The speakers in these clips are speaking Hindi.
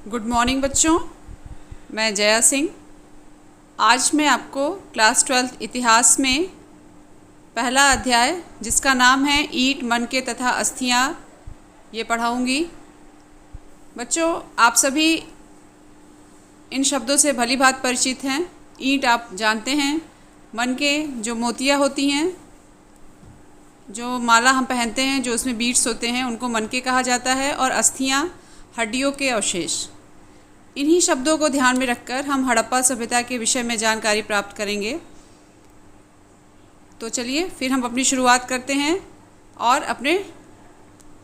गुड मॉर्निंग बच्चों, मैं जया सिंह। आज मैं आपको क्लास 12 इतिहास में पहला अध्याय जिसका नाम है ईंट, मनके तथा अस्थियाँ, ये पढ़ाऊँगी। बच्चों, आप सभी इन शब्दों से भली भांति परिचित हैं। ईंट आप जानते हैं, मनके जो मोतियाँ होती हैं, जो माला हम पहनते हैं, जो उसमें बीड्स होते हैं, उनको मनके कहा जाता है। और अस्थियाँ हड्डियों के अवशेष। इन्हीं शब्दों को ध्यान में रखकर हम हड़प्पा सभ्यता के विषय में जानकारी प्राप्त करेंगे। तो चलिए फिर हम अपनी शुरुआत करते हैं और अपने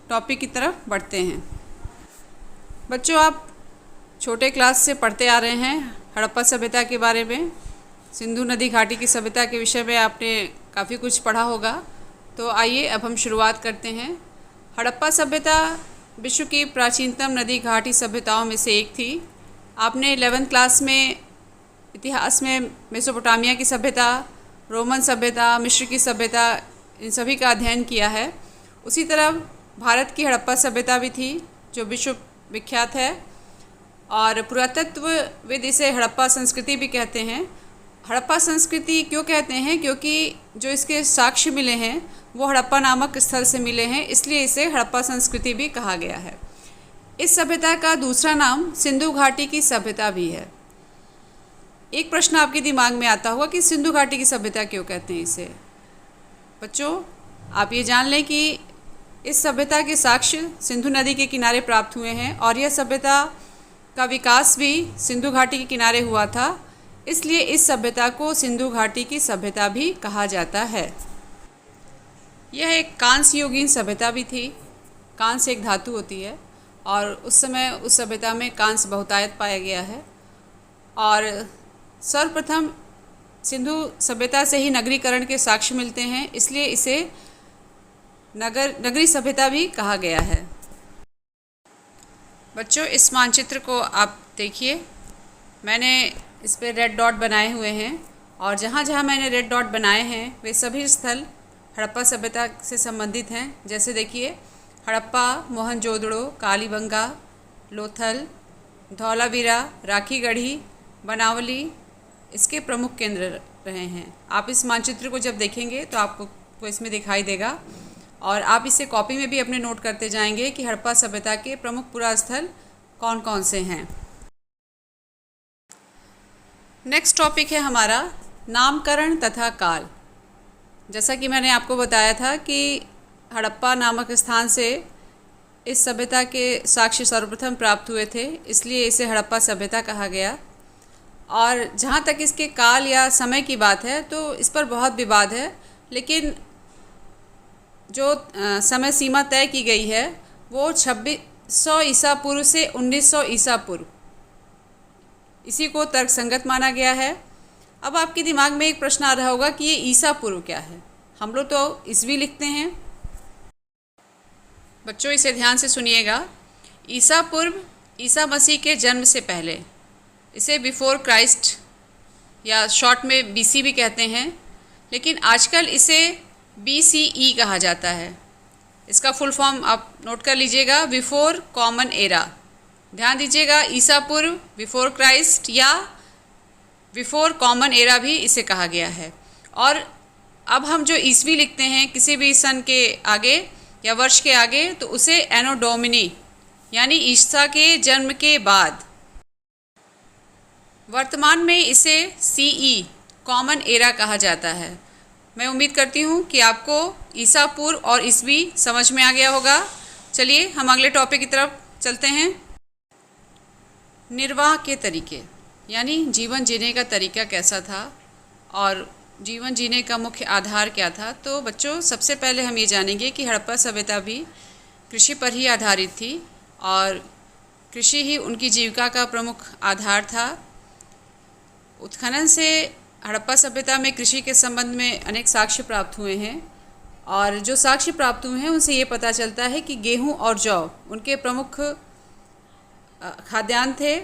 टॉपिक की तरफ बढ़ते हैं। बच्चों, आप छोटे क्लास से पढ़ते आ रहे हैं हड़प्पा सभ्यता के बारे में। सिंधु नदी घाटी की सभ्यता के विषय में आपने काफ़ी कुछ पढ़ा होगा। तो आइए अब हम शुरुआत करते हैं। हड़प्पा सभ्यता विश्व की प्राचीनतम नदी घाटी सभ्यताओं में से एक थी। आपने 11th क्लास में इतिहास में मेसोपोटामिया की सभ्यता, रोमन सभ्यता, मिस्र की सभ्यता, इन सभी का अध्ययन किया है। उसी तरह भारत की हड़प्पा सभ्यता भी थी जो विश्व विख्यात है। और पुरातत्वविद इसे हड़प्पा संस्कृति भी कहते हैं। हड़प्पा संस्कृति क्यों कहते हैं? क्योंकि जो इसके साक्ष्य मिले हैं वो हड़प्पा नामक स्थल से मिले हैं, इसलिए इसे हड़प्पा संस्कृति भी कहा गया है। इस सभ्यता का दूसरा नाम सिंधु घाटी की सभ्यता भी है। एक प्रश्न आपके दिमाग में आता होगा कि सिंधु घाटी की सभ्यता क्यों कहते हैं इसे। बच्चों, आप ये जान लें कि इस सभ्यता के साक्ष्य सिंधु नदी के किनारे प्राप्त हुए हैं और यह सभ्यता का विकास भी सिंधु घाटी के किनारे हुआ था, इसलिए इस सभ्यता को सिंधु घाटी की सभ्यता भी कहा जाता है। यह एक कांस्य युगीन सभ्यता भी थी। कांस्य एक धातु होती है और उस समय उस सभ्यता में कांस्य बहुतायत पाया गया है। और सर्वप्रथम सिंधु सभ्यता से ही नगरीकरण के साक्ष्य मिलते हैं, इसलिए इसे नगरी सभ्यता भी कहा गया है। बच्चों, इस मानचित्र को आप देखिए। मैंने इस पर रेड डॉट बनाए हुए हैं और जहाँ जहाँ मैंने रेड डॉट बनाए हैं वे सभी स्थल हड़प्पा सभ्यता से संबंधित हैं। जैसे देखिए, हड़प्पा, मोहनजोदड़ो, कालीबंगा, लोथल, धौलावीरा, राखीगढ़ी, बनावली इसके प्रमुख केंद्र रहे हैं। आप इस मानचित्र को जब देखेंगे तो आपको इसमें दिखाई देगा और आप इसे कॉपी में भी अपने नोट करते जाएंगे कि हड़प्पा सभ्यता के प्रमुख पुरा स्थल कौन कौन से हैं। नेक्स्ट टॉपिक है हमारा नामकरण तथा काल। जैसा कि मैंने आपको बताया था कि हड़प्पा नामक स्थान से इस सभ्यता के साक्ष्य सर्वप्रथम प्राप्त हुए थे, इसलिए इसे हड़प्पा सभ्यता कहा गया। और जहाँ तक इसके काल या समय की बात है तो इस पर बहुत विवाद है, लेकिन जो समय सीमा तय की गई है वो 2600 ईसा पूर्व से 1900 ईसा पूर्व, इसी को तर्कसंगत माना गया है। अब आपके दिमाग में एक प्रश्न आ रहा होगा कि ये ईसा पूर्व क्या है। हम लोग तो ईस्वी लिखते हैं। बच्चों, इसे ध्यान से सुनिएगा। ईसा पूर्व ईसा मसीह के जन्म से पहले, इसे बिफोर क्राइस्ट या शॉर्ट में बीसी भी कहते हैं, लेकिन आजकल इसे BCE कहा जाता है। इसका फुल फॉर्म आप नोट कर लीजिएगा, बिफोर कॉमन एरा। ध्यान दीजिएगा, ईसा पूर्व, बिफोर क्राइस्ट या बिफोर कॉमन एरा भी इसे कहा गया है। और अब हम जो ईस्वी लिखते हैं किसी भी सन के आगे या वर्ष के आगे, तो उसे एनो डोमिनी यानी ईसा के जन्म के बाद। वर्तमान में इसे CE कॉमन एरा कहा जाता है। मैं उम्मीद करती हूँ कि आपको ईसा पूर्व और ईस्वी समझ में आ गया होगा। चलिए हम अगले टॉपिक की तरफ चलते हैं। निर्वाह के तरीके यानी जीवन जीने का तरीका कैसा था और जीवन जीने का मुख्य आधार क्या था। तो बच्चों, सबसे पहले हम ये जानेंगे कि हड़प्पा सभ्यता भी कृषि पर ही आधारित थी और कृषि ही उनकी जीविका का प्रमुख आधार था। उत्खनन से हड़प्पा सभ्यता में कृषि के संबंध में अनेक साक्ष्य प्राप्त हुए हैं और जो साक्ष्य प्राप्त हुए हैं उनसे ये पता चलता है कि गेहूं और जौ उनके प्रमुख खाद्यान्न थे।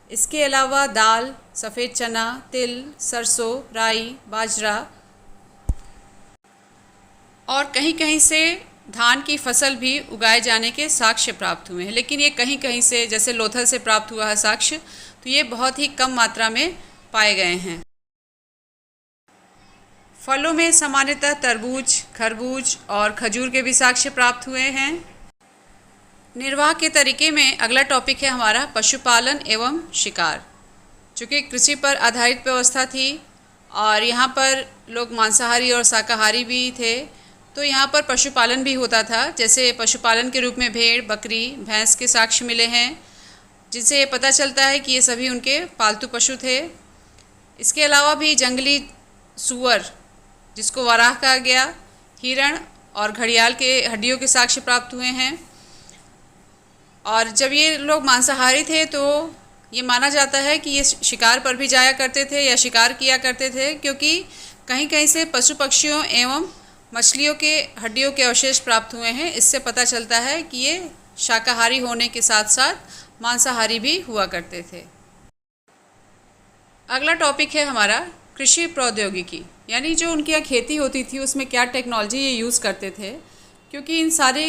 इसके अलावा दाल, सफ़ेद चना, तिल, सरसों, राई, बाजरा और कहीं कहीं से धान की फसल भी उगाए जाने के साक्ष्य प्राप्त हुए हैं, लेकिन ये कहीं कहीं से, जैसे लोथल से प्राप्त हुआ है साक्ष्य, तो ये बहुत ही कम मात्रा में पाए गए हैं। फलों में सामान्यतः तरबूज, खरबूज और खजूर के भी साक्ष्य प्राप्त हुए हैं। निर्वाह के तरीके में अगला टॉपिक है हमारा पशुपालन एवं शिकार। चूँकि कृषि पर आधारित व्यवस्था थी और यहाँ पर लोग मांसाहारी और शाकाहारी भी थे, तो यहाँ पर पशुपालन भी होता था। जैसे पशुपालन के रूप में भेड़, बकरी, भैंस के साक्ष्य मिले हैं, जिनसे ये पता चलता है कि ये सभी उनके पालतू पशु थे। इसके अलावा भी जंगली सूअर, जिसको वराह कहा गया, हिरण और घड़ियाल के हड्डियों के साक्ष्य प्राप्त हुए हैं। और जब ये लोग मांसाहारी थे तो ये माना जाता है कि ये शिकार पर भी जाया करते थे या शिकार किया करते थे, क्योंकि कहीं कहीं से पशु पक्षियों एवं मछलियों के हड्डियों के अवशेष प्राप्त हुए हैं। इससे पता चलता है कि ये शाकाहारी होने के साथ साथ मांसाहारी भी हुआ करते थे। अगला टॉपिक है हमारा कृषि प्रौद्योगिकी, यानी जो उनकी यहाँ खेती होती थी उसमें क्या टेक्नोलॉजी ये यूज़ करते थे। क्योंकि इन सारे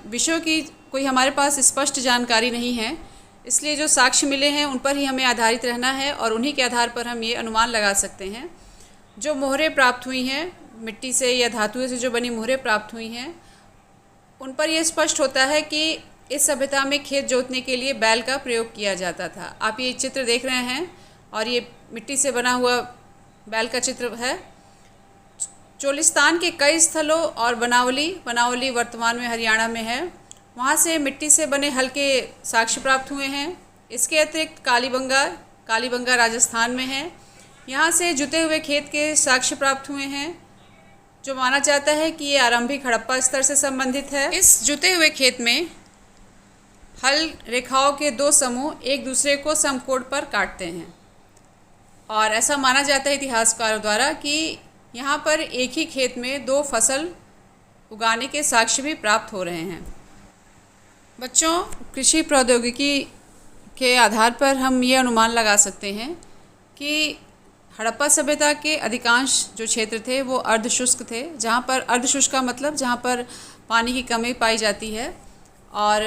विषयों की कोई हमारे पास स्पष्ट जानकारी नहीं है, इसलिए जो साक्ष्य मिले हैं उन पर ही हमें आधारित रहना है और उन्हीं के आधार पर हम ये अनुमान लगा सकते हैं। जो मोहरें प्राप्त हुई हैं, मिट्टी से या धातुओं से जो बनी मोहरें प्राप्त हुई हैं, उन पर यह स्पष्ट होता है कि इस सभ्यता में खेत जोतने के लिए बैल का प्रयोग किया जाता था। आप ये चित्र देख रहे हैं और ये मिट्टी से बना हुआ बैल का चित्र है। चोलिस्तान के कई स्थलों और बनावली वर्तमान में हरियाणा में है, वहाँ से मिट्टी से बने हल के साक्ष्य प्राप्त हुए हैं। इसके अतिरिक्त कालीबंगा राजस्थान में है, यहाँ से जुते हुए खेत के साक्ष्य प्राप्त हुए हैं, जो माना जाता है कि ये आरंभिक हड़प्पा स्तर से संबंधित है। इस जुते हुए खेत में हल रेखाओं के दो समूह एक दूसरे को समकोण पर काटते हैं और ऐसा माना जाता है इतिहासकारों द्वारा कि यहाँ पर एक ही खेत में दो फसल उगाने के साक्ष्य भी प्राप्त हो रहे हैं। बच्चों, कृषि प्रौद्योगिकी के आधार पर हम ये अनुमान लगा सकते हैं कि हड़प्पा सभ्यता के अधिकांश जो क्षेत्र थे वो अर्धशुष्क थे, जहाँ पर अर्धशुष्क का मतलब जहाँ पर पानी की कमी पाई जाती है और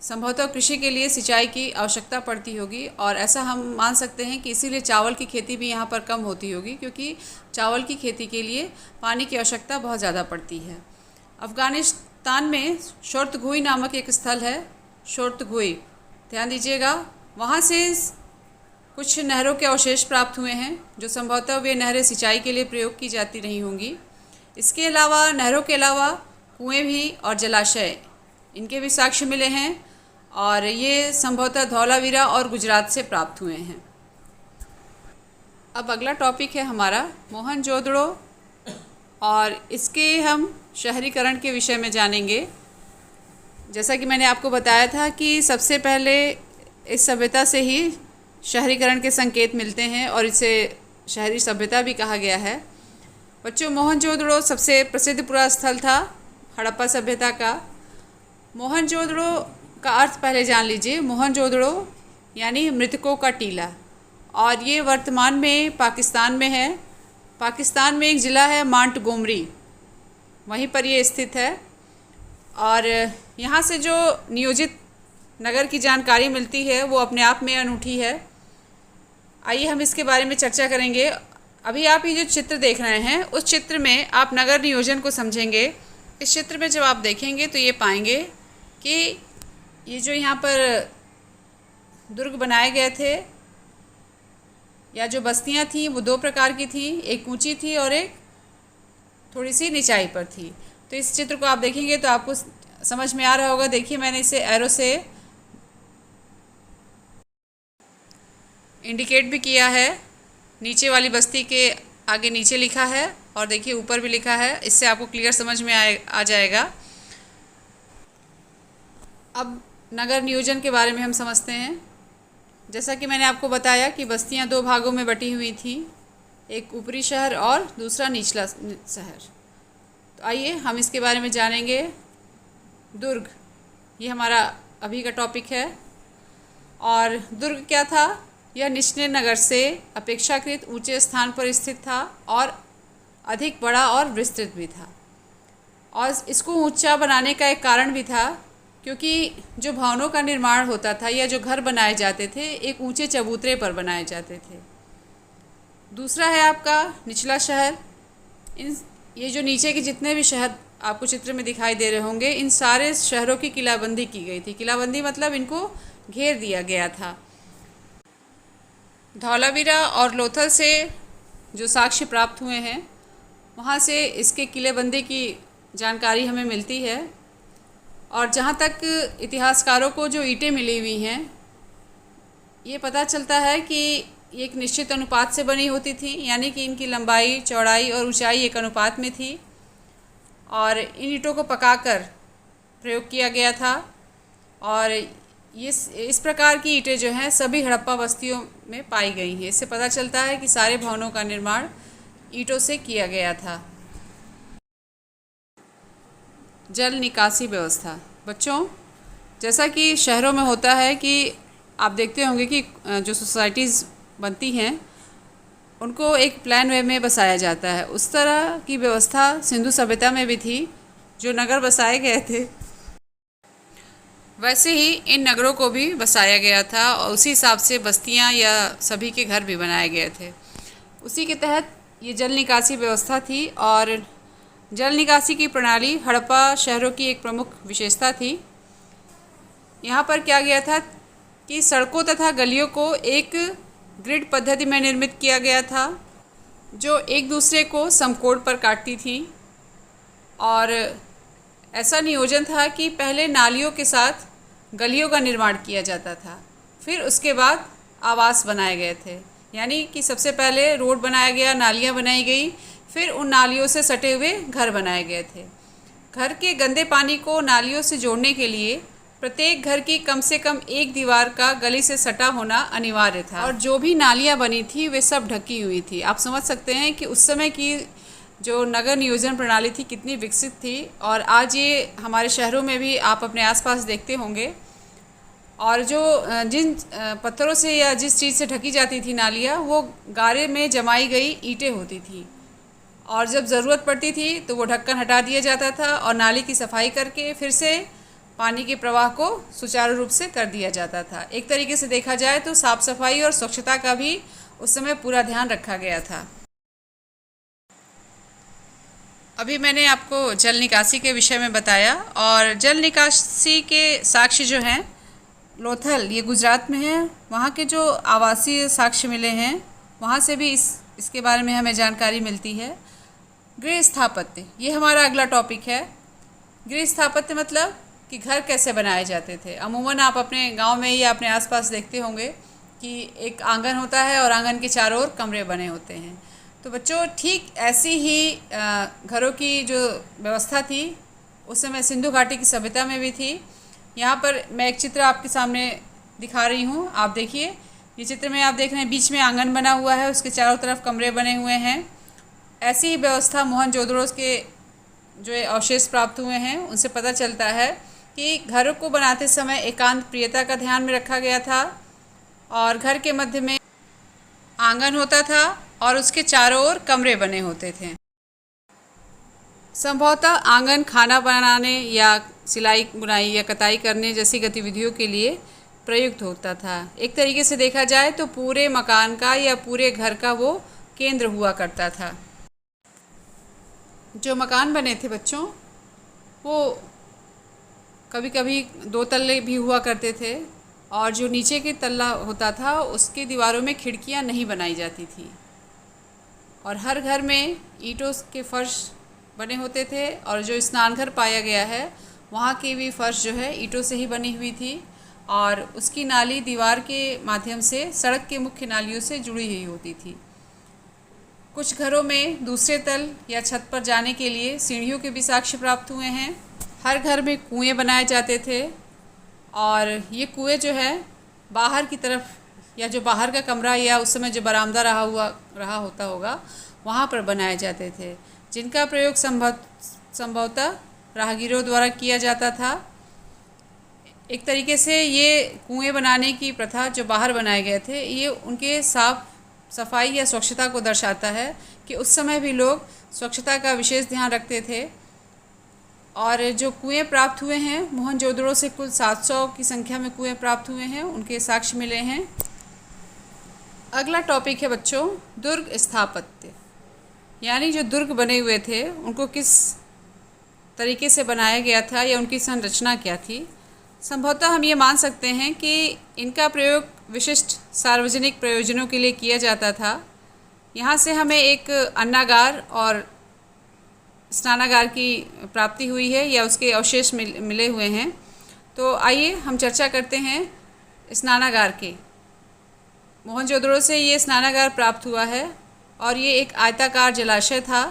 संभवतः कृषि के लिए सिंचाई की आवश्यकता पड़ती होगी। और ऐसा हम मान सकते हैं कि इसीलिए चावल की खेती भी यहाँ पर कम होती होगी, क्योंकि चावल की खेती के लिए पानी की आवश्यकता बहुत ज़्यादा पड़ती है। अफ़गानिस्तान में शोर्तगुई नामक एक स्थल है, शोर्तगुई, ध्यान दीजिएगा, वहाँ से कुछ नहरों के अवशेष प्राप्त हुए हैं, जो संभवतः वे नहरें सिंचाई के लिए प्रयोग की जाती रही होंगी। इसके अलावा नहरों के अलावा कुएँ भी और जलाशय, इनके भी साक्ष्य मिले हैं और ये संभवतः धौलावीरा और गुजरात से प्राप्त हुए हैं। अब अगला टॉपिक है हमारा मोहनजोदड़ो और इसके हम शहरीकरण के विषय में जानेंगे। जैसा कि मैंने आपको बताया था कि सबसे पहले इस सभ्यता से ही शहरीकरण के संकेत मिलते हैं और इसे शहरी सभ्यता भी कहा गया है। बच्चों, मोहनजोदड़ो सबसे प्रसिद्ध पुरा स्थल था हड़प्पा सभ्यता का। मोहनजोदड़ो का अर्थ पहले जान लीजिए। मोहनजोदड़ो यानी मृतकों का टीला, और ये वर्तमान में पाकिस्तान में है। पाकिस्तान में एक ज़िला है मांटगोमरी, वहीं पर ये स्थित है। और यहाँ से जो नियोजित नगर की जानकारी मिलती है वो अपने आप में अनूठी है। आइए हम इसके बारे में चर्चा करेंगे। अभी आप ये जो चित्र देख रहे हैं, उस चित्र में आप नगर नियोजन को समझेंगे। इस चित्र में जब आप देखेंगे तो ये पाएंगे कि ये जो यहाँ पर दुर्ग बनाए गए थे या जो बस्तियाँ थीं वो दो प्रकार की थी, एक ऊंची थी और एक थोड़ी सी निचाई पर थी। तो इस चित्र को आप देखेंगे तो आपको समझ में आ रहा होगा। देखिए, मैंने इसे एरो से इंडिकेट भी किया है। नीचे वाली बस्ती के आगे नीचे लिखा है और देखिए ऊपर भी लिखा है। इससे आपको क्लियर समझ में आ जाएगा। अब नगर नियोजन के बारे में हम समझते हैं। जैसा कि मैंने आपको बताया कि बस्तियां दो भागों में बटी हुई थी, एक ऊपरी शहर और दूसरा निचला शहर। तो आइए हम इसके बारे में जानेंगे। दुर्ग, ये हमारा अभी का टॉपिक है। और दुर्ग क्या था? यह निचले नगर से अपेक्षाकृत ऊंचे स्थान पर स्थित था और अधिक बड़ा और विस्तृत भी था। और इसको ऊंचा बनाने का एक कारण भी था, क्योंकि जो भवनों का निर्माण होता था या जो घर बनाए जाते थे एक ऊंचे चबूतरे पर बनाए जाते थे। दूसरा है आपका निचला शहर। ये जो नीचे के जितने भी शहर आपको चित्र में दिखाई दे रहे होंगे, इन सारे शहरों की किलाबंदी की गई थी। किलाबंदी मतलब इनको घेर दिया गया था। धौलावीरा और लोथल से जो साक्ष्य प्राप्त हुए हैं, वहाँ से इसके किलेबंदी की जानकारी हमें मिलती है। और जहाँ तक इतिहासकारों को जो ईंटें मिली हुई हैं, ये पता चलता है कि ये एक निश्चित अनुपात से बनी होती थी, यानी कि इनकी लंबाई, चौड़ाई और ऊंचाई एक अनुपात में थी और इन ईंटों को पकाकर प्रयोग किया गया था। और ये इस प्रकार की ईंटें जो हैं सभी हड़प्पा बस्तियों में पाई गई हैं। इससे पता चलता है कि सारे भवनों का निर्माण ईंटों से किया गया था। जल निकासी व्यवस्था। बच्चों, जैसा कि शहरों में होता है कि आप देखते होंगे कि जो सोसाइटीज़ बनती हैं उनको एक प्लान वे में बसाया जाता है। उस तरह की व्यवस्था सिंधु सभ्यता में भी थी। जो नगर बसाए गए थे वैसे ही इन नगरों को भी बसाया गया था और उसी हिसाब से बस्तियां या सभी के घर भी बनाए गए थे। उसी के तहत ये जल निकासी व्यवस्था थी। और जल निकासी की प्रणाली हड़प्पा शहरों की एक प्रमुख विशेषता थी। यहाँ पर क्या गया था कि सड़कों तथा गलियों को एक ग्रिड पद्धति में निर्मित किया गया था, जो एक दूसरे को समकोण पर काटती थी। और ऐसा नियोजन था कि पहले नालियों के साथ गलियों का निर्माण किया जाता था, फिर उसके बाद आवास बनाए गए थे। यानी कि सबसे पहले रोड बनाया गया, नालियाँ बनाई गई, फिर उन नालियों से सटे हुए घर बनाए गए थे। घर के गंदे पानी को नालियों से जोड़ने के लिए प्रत्येक घर की कम से कम एक दीवार का गली से सटा होना अनिवार्य था। और जो भी नालियाँ बनी थी वे सब ढकी हुई थी। आप समझ सकते हैं कि उस समय की जो नगर नियोजन प्रणाली थी कितनी विकसित थी। और आज ये हमारे शहरों में भी आप अपने आसपास देखते होंगे। और जो जिन पत्थरों से या जिस चीज़ से ढकी जाती थी नालियाँ, वो गारे में जमाई गई ईंटें होती थी। और जब ज़रूरत पड़ती थी तो वो ढक्कन हटा दिया जाता था और नाली की सफाई करके फिर से पानी के प्रवाह को सुचारू रूप से कर दिया जाता था। एक तरीके से देखा जाए तो साफ़ सफाई और स्वच्छता का भी उस समय पूरा ध्यान रखा गया था। अभी मैंने आपको जल निकासी के विषय में बताया। और जल निकासी के साक्ष्य जो हैं, लोथल ये गुजरात में है, वहाँ के जो आवासीय साक्ष्य मिले हैं वहाँ से भी इसके बारे में हमें जानकारी मिलती है। गृह स्थापत्य, ये हमारा अगला टॉपिक है। गृह स्थापत्य मतलब कि घर कैसे बनाए जाते थे। अमूमन आप अपने गांव में या अपने आसपास देखते होंगे कि एक आंगन होता है और आंगन के चारों ओर कमरे बने होते हैं। तो बच्चों, ठीक ऐसी ही घरों की जो व्यवस्था थी उस समय सिंधु घाटी की सभ्यता में भी थी। यहाँ पर मैं एक चित्र आपके सामने दिखा रही हूँ, आप देखिए। ये चित्र में आप देख रहे हैं बीच में आंगन बना हुआ है, उसके चारों तरफ कमरे बने हुए हैं। ऐसी ही व्यवस्था मोहनजोदड़ो के जो अवशेष प्राप्त हुए हैं उनसे पता चलता है कि घरों को बनाते समय एकांत प्रियता का ध्यान में रखा गया था। और घर के मध्य में आंगन होता था और उसके चारों ओर कमरे बने होते थे। संभवतः आंगन खाना बनाने या सिलाई बुनाई या कताई करने जैसी गतिविधियों के लिए प्रयुक्त होता था। एक तरीके से देखा जाए तो पूरे मकान का या पूरे घर का वो केंद्र हुआ करता था। जो मकान बने थे बच्चों, वो कभी कभी 2 तल्ले भी हुआ करते थे। और जो नीचे के तल्ला होता था उसकी दीवारों में खिड़कियां नहीं बनाई जाती थी। और हर घर में ईंटों के फर्श बने होते थे। और जो स्नानघर पाया गया है वहाँ की भी फर्श जो है ईंटों से ही बनी हुई थी। और उसकी नाली दीवार के माध्यम से सड़क के मुख्य नालियों से जुड़ी हुई होती थी। कुछ घरों में दूसरे तल या छत पर जाने के लिए सीढ़ियों के भी साक्ष्य प्राप्त हुए हैं। हर घर में कुएं बनाए जाते थे। और ये कुएं जो है बाहर की तरफ या जो बाहर का कमरा या उस समय जो बरामदा रहा होता होगा वहाँ पर बनाए जाते थे, जिनका प्रयोग संभवतः राहगीरों द्वारा किया जाता था। एक तरीके से ये कुएं बनाने की प्रथा जो बाहर बनाए गए थे, ये उनके साफ सफाई या स्वच्छता को दर्शाता है कि उस समय भी लोग स्वच्छता का विशेष ध्यान रखते थे। और जो कुएं प्राप्त हुए हैं मोहनजोदड़ो से, कुल 700 की संख्या में कुएं प्राप्त हुए हैं, उनके साक्ष्य मिले हैं। अगला टॉपिक है बच्चों दुर्ग स्थापत्य, यानी जो दुर्ग बने हुए थे उनको किस तरीके से बनाया गया था या उनकी संरचना क्या थी। संभवतः हम ये मान सकते हैं कि इनका प्रयोग विशिष्ट सार्वजनिक प्रयोजनों के लिए किया जाता था। यहाँ से हमें एक अन्नागार और स्नानागार की प्राप्ति हुई है या उसके अवशेष मिले हुए हैं। तो आइए हम चर्चा करते हैं स्नानागार के। मोहनजोदड़ो से ये स्नानागार प्राप्त हुआ है और ये एक आयताकार जलाशय था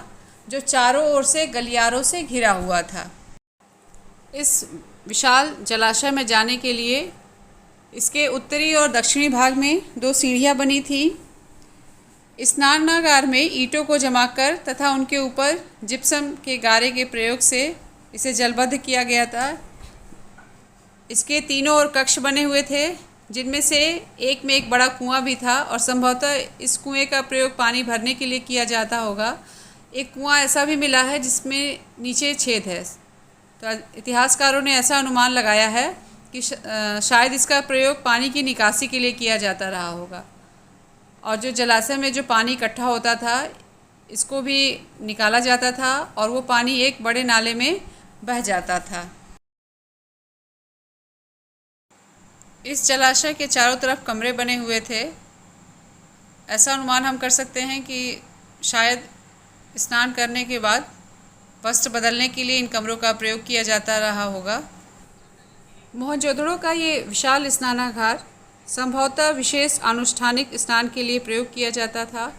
जो चारों ओर से गलियारों से घिरा हुआ था। इस विशाल जलाशय में जाने के लिए इसके उत्तरी और दक्षिणी भाग में 2 सीढ़ियाँ बनी थी। स्नानागार में ईंटों को जमाकर तथा उनके ऊपर जिप्सम के गारे के प्रयोग से इसे जलबद्ध किया गया था। इसके तीनों ओर कक्ष बने हुए थे, जिनमें से एक में एक बड़ा कुआं भी था और संभवतः इस कुएं का प्रयोग पानी भरने के लिए किया जाता होगा। एक कुआं ऐसा भी मिला है जिसमें नीचे छेद है। तो इतिहासकारों ने ऐसा अनुमान लगाया है कि शायद इसका प्रयोग पानी की निकासी के लिए किया जाता रहा होगा और जो जलाशय में जो पानी इकट्ठा होता था इसको भी निकाला जाता था और वो पानी एक बड़े नाले में बह जाता था। इस जलाशय के चारों तरफ कमरे बने हुए थे। ऐसा अनुमान हम कर सकते हैं कि शायद स्नान करने के बाद वस्त्र बदलने के लिए इन कमरों का प्रयोग किया जाता रहा होगा। मोहनजोदड़ो का ये विशाल स्नानागार संभवतः विशेष अनुष्ठानिक स्नान के लिए प्रयोग किया जाता था।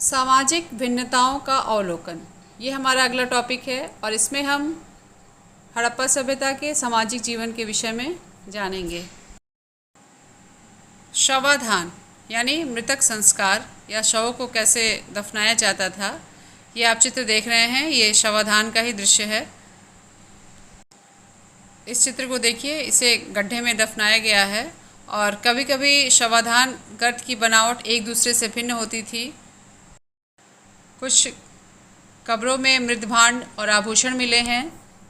सामाजिक भिन्नताओं का अवलोकन, ये हमारा अगला टॉपिक है और इसमें हम हड़प्पा सभ्यता के सामाजिक जीवन के विषय में जानेंगे। शवाधान यानी मृतक संस्कार या शवों को कैसे दफनाया जाता था, ये आप चित्र देख रहे हैं, ये शवाधान का ही दृश्य है। इस चित्र को देखिए, इसे गड्ढे में दफनाया गया है और कभी कभी शवाधान गर्त की बनावट एक दूसरे से भिन्न होती थी। कुछ कब्रों में मृदभांड और आभूषण मिले हैं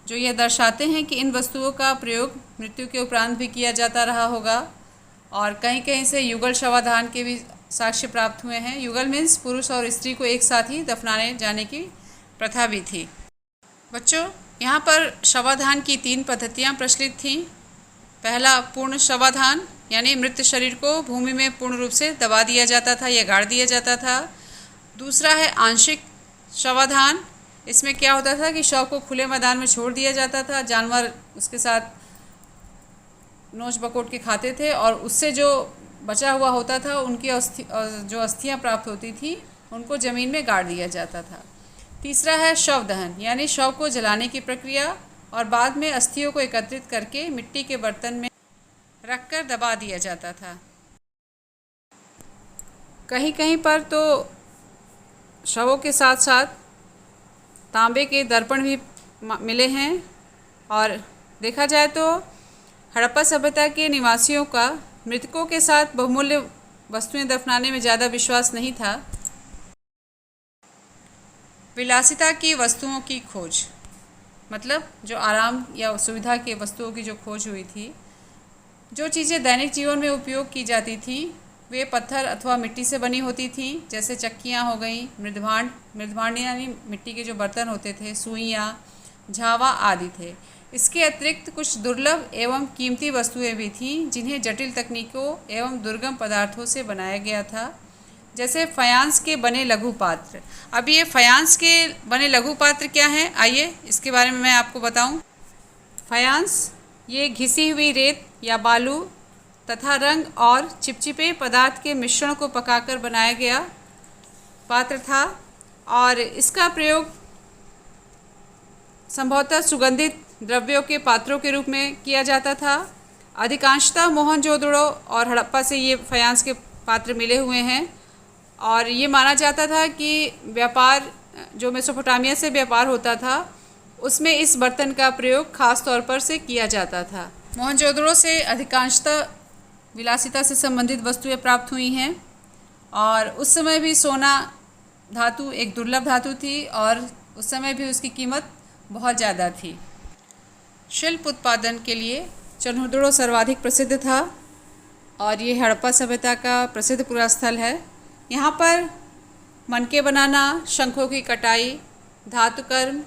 जो यह दर्शाते हैं कि इन वस्तुओं का प्रयोग मृत्यु के उपरांत भी किया जाता रहा होगा। और कहीं कहीं से युगल शवाधान के भी साक्ष्य प्राप्त हुए हैं। युगल मीन्स पुरुष और स्त्री को एक साथ ही दफनाने जाने की प्रथा भी थी। बच्चों, यहाँ पर शवाधान की 3 पद्धतियाँ प्रचलित थीं। पहला पूर्ण शवाधान यानी मृत शरीर को भूमि में पूर्ण रूप से दबा दिया जाता था या गाड़ दिया जाता था। दूसरा है आंशिक शवाधान। इसमें क्या होता था कि शव को खुले मैदान में छोड़ दिया जाता था, जानवर उसके साथ नोच बकोट के खाते थे और उससे जो बचा हुआ होता था उनकी जो अस्थियाँ प्राप्त होती थी उनको ज़मीन में गाड़ दिया जाता था। तीसरा है शव दहन यानी शव को जलाने की प्रक्रिया और बाद में अस्थियों को एकत्रित करके मिट्टी के बर्तन में रखकर दबा दिया जाता था। कहीं कहीं पर तो शवों के साथ साथ तांबे के दर्पण भी मिले हैं और देखा जाए तो हड़प्पा सभ्यता के निवासियों का मृतकों के साथ बहुमूल्य वस्तुएं दफनाने में ज़्यादा विश्वास नहीं था। विलासिता की वस्तुओं की खोज, मतलब जो आराम या सुविधा के वस्तुओं की जो खोज हुई थी। जो चीज़ें दैनिक जीवन में उपयोग की जाती थी वे पत्थर अथवा मिट्टी से बनी होती थी, जैसे चक्कियाँ हो गई, मृदभांड यानी मिट्टी के जो बर्तन होते थे, सुइयाँ, झावा आदि थे। इसके अतिरिक्त कुछ दुर्लभ एवं कीमती वस्तुएं भी थीं जिन्हें जटिल तकनीकों एवं दुर्गम पदार्थों से बनाया गया था, जैसे फायांस के बने लघु पात्र। अब ये फायांस के बने लघु पात्र क्या हैं, आइए इसके बारे में मैं आपको बताऊं। फायांस ये घिसी हुई रेत या बालू तथा रंग और चिपचिपे पदार्थ के मिश्रण को पकाकर बनाया गया पात्र था और इसका प्रयोग संभवतः सुगंधित द्रव्यों के पात्रों के रूप में किया जाता था। अधिकांशतः मोहनजोदड़ो और हड़प्पा से ये फायांस के पात्र मिले हुए हैं और ये माना जाता था कि व्यापार जो मेसोपोटामिया से व्यापार होता था उसमें इस बर्तन का प्रयोग खास तौर पर से किया जाता था। मोहनजोदड़ो से अधिकांशतः विलासिता से संबंधित वस्तुएं प्राप्त हुई हैं और उस समय भी सोना धातु एक दुर्लभ धातु थी और उस समय भी उसकी कीमत बहुत ज़्यादा थी। शिल्प उत्पादन के लिए चन्हुदड़ो सर्वाधिक प्रसिद्ध था और ये हड़प्पा सभ्यता का प्रसिद्ध पूरा स्थल है। यहाँ पर मनके बनाना, शंखों की कटाई, धातुकर्म,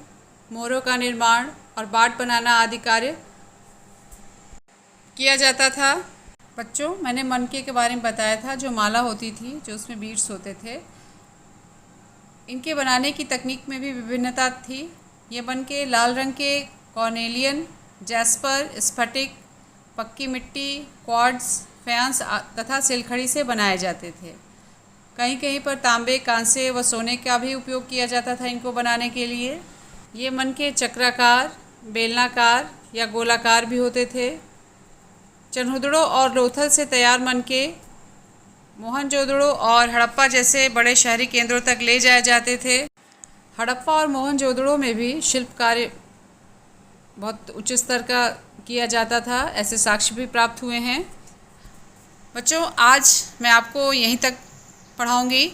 मोहरों का निर्माण और बाट बनाना आदि कार्य किया जाता था। बच्चों, मैंने मनके के बारे में बताया था, जो माला होती थी, जो उसमें बीड्स होते थे। इनके बनाने की तकनीक में भी विभिन्नता थी। ये मनके लाल रंग के कॉर्नेलियन, जैस्पर, स्फटिक, पक्की मिट्टी, क्वार्ट्ज, फैंस तथा सिलखड़ी से बनाए जाते थे। कहीं कहीं पर तांबे, कांसे व सोने का भी उपयोग किया जाता था इनको बनाने के लिए। ये मनके चक्राकार, बेलनाकार या गोलाकार भी होते थे। चन्हुदड़ो और लोथल से तैयार मनके मोहनजोदड़ो और हड़प्पा जैसे बड़े शहरी केंद्रों तक ले जाए जाते थे। हड़प्पा और मोहनजोदड़ो में भी शिल्प कार्य बहुत उच्च स्तर का किया जाता था, ऐसे साक्ष्य भी प्राप्त हुए हैं। बच्चों, आज मैं आपको यहीं तक पढ़ाऊंगी।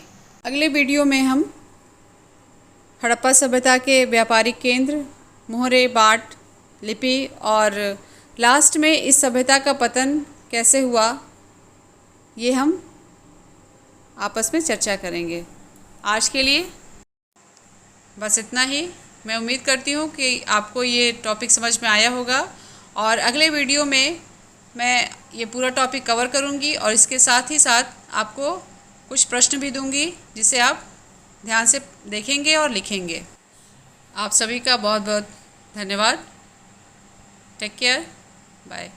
अगले वीडियो में हम हड़प्पा सभ्यता के व्यापारिक केंद्र, मोहरे, बाट, लिपि और लास्ट में इस सभ्यता का पतन कैसे हुआ, ये हम आपस में चर्चा करेंगे। आज के लिए बस इतना ही। मैं उम्मीद करती हूँ कि आपको ये टॉपिक समझ में आया होगा और अगले वीडियो में मैं ये पूरा टॉपिक कवर करूँगी और इसके साथ ही साथ आपको कुछ प्रश्न भी दूँगी, जिसे आप ध्यान से देखेंगे और लिखेंगे। आप सभी का बहुत बहुत धन्यवाद। Take care, bye.